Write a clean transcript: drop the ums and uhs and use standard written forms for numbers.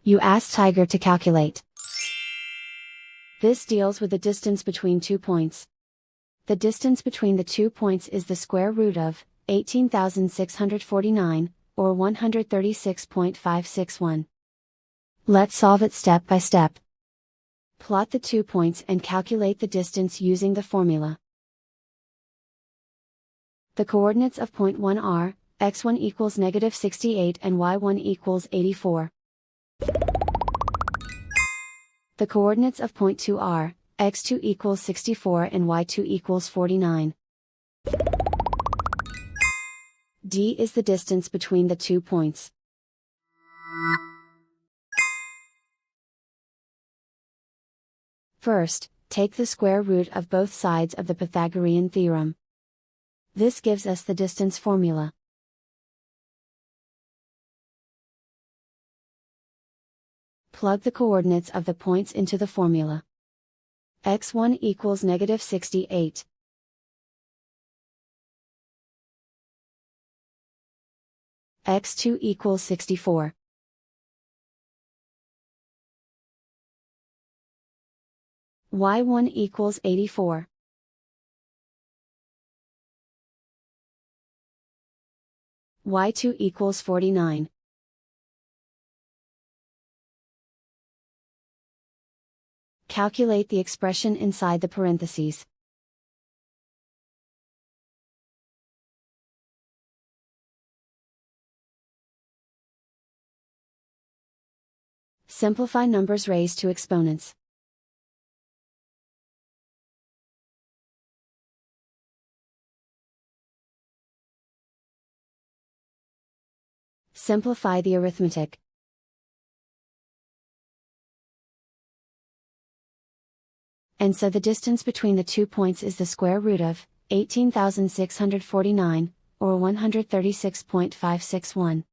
You ask Tiger to calculate. This deals with the distance between 2 points. The distance between the 2 points is the square root of 18,649, or 136.561. Let's solve it step by step. Plot the 2 points and calculate the distance using the formula. The coordinates of point 1 are, x1 equals -68 and y1 equals 84. The coordinates of point 2 are, x2 equals 64 and y2 equals 49. D is the distance between the 2 points. First, take the square root of both sides of the Pythagorean theorem. This gives us the distance formula. Plug the coordinates of the points into the formula. x1 equals -68. x2 equals 64. y1 equals 84. y2 equals 49. Calculate the expression inside the parentheses. Simplify numbers raised to exponents. Simplify the arithmetic. And so the distance between the 2 points is the square root of 18,649, or 136.561.